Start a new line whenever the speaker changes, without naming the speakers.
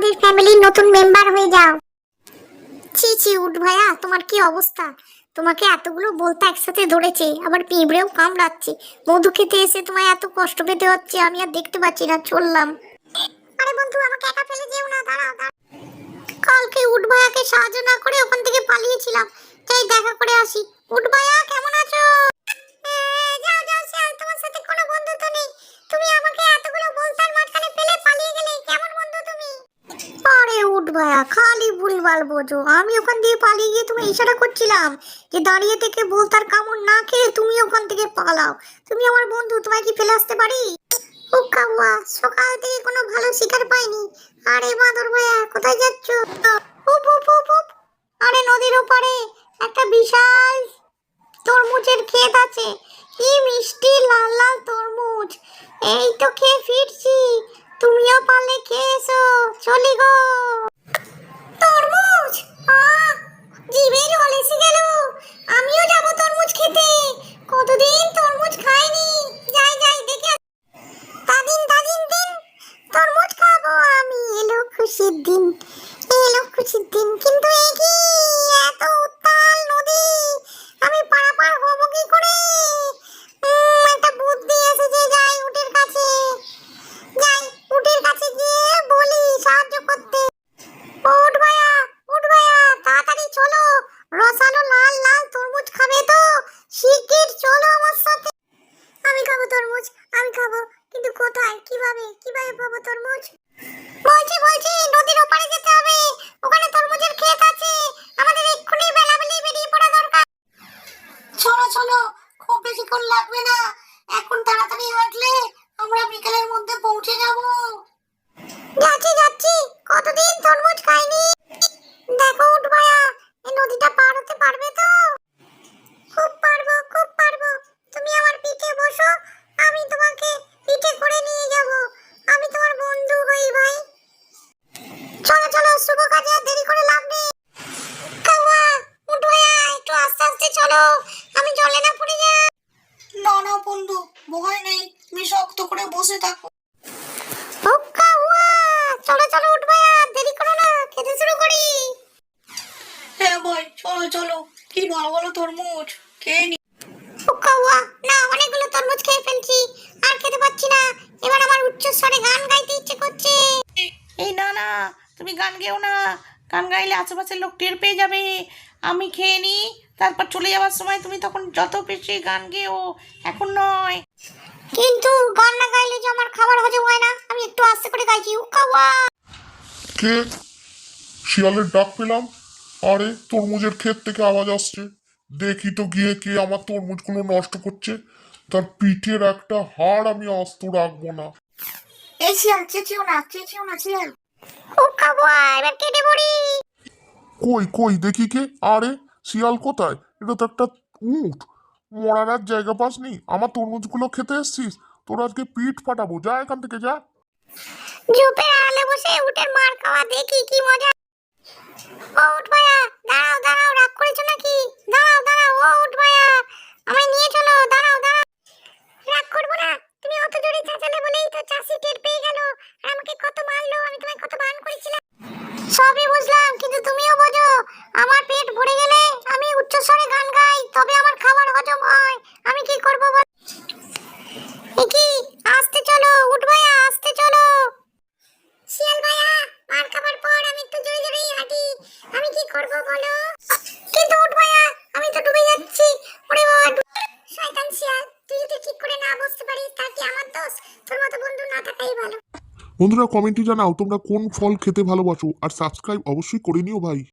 আমাদের ফ্যামিলির নতুন মেম্বার হয়ে যাও। ছি ছি উঠ ভাইয়া, তোমার কি অবস্থা? তোমাকে এতগুলো বলতে একসাথে ধরেছে, আবার পিঁপড়েও কামড়াচ্ছে। মধু খেতে এসে তোমায় এত কষ্ট পেতে হচ্ছে, আমি আর দেখতে পাচ্ছি না, চললাম। আরে বন্ধু, আমাকে একা ফেলে যেও না, দাঁড়াও দাঁড়াও। কালকে উঠ ভাইয়াকে সাহায্য না করে ওখান থেকে পালিয়েছিলাম, তাই দেখা করে আসি। উঠ ভাইয়া কেমন আছো? যাও যাও শিয়াল, তোমার সাথে কোনো বন্ধুত্ব নেই। তুমি আমাকে এতগুলো বলতার মাঝখানে ফেলে পালিয়ে গেলে, কেমন বন্ধু তুমি? আরে উঠ ভাইয়া, খালি ভুলভাল বোঝো। আমি ওখান দিয়ে পালিয়ে গিয়ে তুমি ইশারা করছিলাম যে দাঁড়িয়ে থেকে বলতার কামড় না খেয়ে তুমি ওখান থেকে পালাও। তুমি আমার বন্ধু, তোমায় কি ফেলে আসতে পারি? ও কাউয়া, সকাল থেকে কোনো ভালো শিকার পাইনি। আরে বাঁদর ভাইয়া, কোথায় যাচ্ছ? উপ উপ উপ উপ। আরে নদীর ওপারে একটা বিশাল তরমুজের ক্ষেত আছে। কি মিষ্টি লাল লাল তরমুজ, এই তো খেয়ে ফিরছি। তুমিও পারলে খেয়ে এসো, চলি গো। তরমুজ, জিভে জল এসে গেল। আমিও যাব তরমুজ খেতে, কতদিন তরমুজ খাইনি। যাই যাই দেখে দাদিন দাদিন দিন তরমুজ খাবো আমি। এলো খুশির দিন, এলো খুশির দিন। কিন্তু এই কি এত উত্তাল নদী, আমি পারাপার হবো কি করে? একটা বুদ্ধি এসেছে, যাই উটের কাছে। যাই উটের কাছে গিয়ে বলি সাহায্য করতে। উঠ ভাইয়া, উঠ ভাইয়া, তাড়াতাড়ি চলো। রসালো লাল লাল তরমুজ খাবে তো? শিগগির চলো আমার সাথে। আমি খাবো তরমুজ, আমি খাবো, কিন্তু কোথায়, কিভাবে কিভাবে পাবো তরমুজ? বলছি বলছি, নদীর ওপারে যেতে হবে, ওখানে তরমুজের ক্ষেত আছে। আমাদের এক্ষুনি বেলাবেলি বেরিয়ে পড়া দরকার। চলো চলো, খুব বেশিক্ষণ লাগবে না। এখন তাড়াতাড়ি হাঁটলে আমরা বিকেলের মধ্যে পৌঁছে যাব। যাচ্ছি যাচ্ছি, কতদিন তরমুজ খাইনি। দেখো উঠ ভাইয়া, এই নদীটা পার হতে পারবে তো? খুব পারবো, খুব পারবো। তুমি আমার পিঠে বসো, আমি তোমাকে পিঠে করে নিয়ে যাব। আমি তোমার বন্ধু হই ভাই। চলো চলো, শুভ কাজে আর দেরি করে লাভ নেই। কাওয়া, উঠ ভাইয়া, একটু আস্তে আস্তে চলো, আমি জলে না পড়ে যাই।
না না বন্ধু, ভয় নেই, তুমি শক্ত করে বসে থাকো।
ও কাওয়া, চলো চলো উঠ ভাইয়া, দেরি করো না, খেতে শুরু করি।
হ্যাঁ ভাই, চলো চলো, কি ভালো ভালো তরমুজ, খেয়ে নি।
ও কাওয়া, না অনেকগুলো তরমুজ খেয়ে ফেলছি, আর খেতে পাচ্ছি না। এবার আমার উচ্চ স্বরে গান গাইতে ইচ্ছে করছে।
এই না না, তুমি গান গেও না। গান গাইলে আশেপাশের লোক টের পেয়ে যাবে। আমি খেয়ে নি, তারপর চলে যাওয়ার সময় তুমি তখন যত বেশি গান গেও, এখন নয়।
কিন্তু গান না গাইলে যে আমার খাবার হজম হয় না, আমি একটু আস্তে করে গাইছি। ও কাওয়া।
কে? শিয়ালের ডাক পেলাম। আরে তরমুজের ক্ষেত থেকে আওয়াজ আসছে। দেখি তো গিয়ে কে আমার তরমুজগুলো নষ্ট করছে। তার পিঠের একটা হাড় আমি আস্ত রাখবো না।
এই শিয়াল, চেঁচিও না, চেঁচিও না শিয়াল।
ও কাওয়া, এবার কেটে পড়ি।
কই কই দেখি কে? আরে শিয়াল কোথায়? এটা তো একটা উট। মরার আর জায়গা পাসনি, আমার তরমুজগুলো খেতে এসছিস? তোর আজকে পিঠ ফাটাবো, যা এখান থেকে যা।
ঝোপের আড়ালে বসে উটের মার খাওয়া দেখি কি মজা। ও উঠ ভাইয়া, দাঁড়াও দাঁড়াও, রাগ করেছো নাকি? দাঁড়াও দাঁড়াও, ও উঠ ভাইয়া, আমায় নিয়ে চলো, দাঁড়াও দাঁড়াও। রাগ করবো না, তুমি অত জোরে চেঁচালে বলেই তো চাষি টের পেয়ে গেল আর আমাকে কত মারলো। আমি তোমায় কত বারণ করেছিলাম। সবই বুঝলাম, কিন্তু তুমিও বোঝো, আমার পেট ভরে গেলে আমি উচ্চস্বরে গান গাই, তবে আমার খাবার হজম হয়। আমি কি করবো বল? কি, আস্তে চলো উঠ ভাইয়া, আস্তে চলো। শিয়াল ভাইয়া, মার খাবার পর আমি একটু জোরে জোরেই হাঁটি, আমি কি করবো বলো? কিন্তু উঠ ভাইয়া, আমি তো ডুবে যাচ্ছি। ওরে বাবা, শয়তান শিয়াল, তুই যদি ঠিক করে না বসতে পারিস তা কি আমার দোষ? তোর মতো বন্ধু না থাকাই ভালো।
বন্ধুরা কমেন্টে জানাও তোমরা কোন ফল খেতে ভালোবাসো, আর সাবস্ক্রাইব অবশ্যই করে নিও ভাই।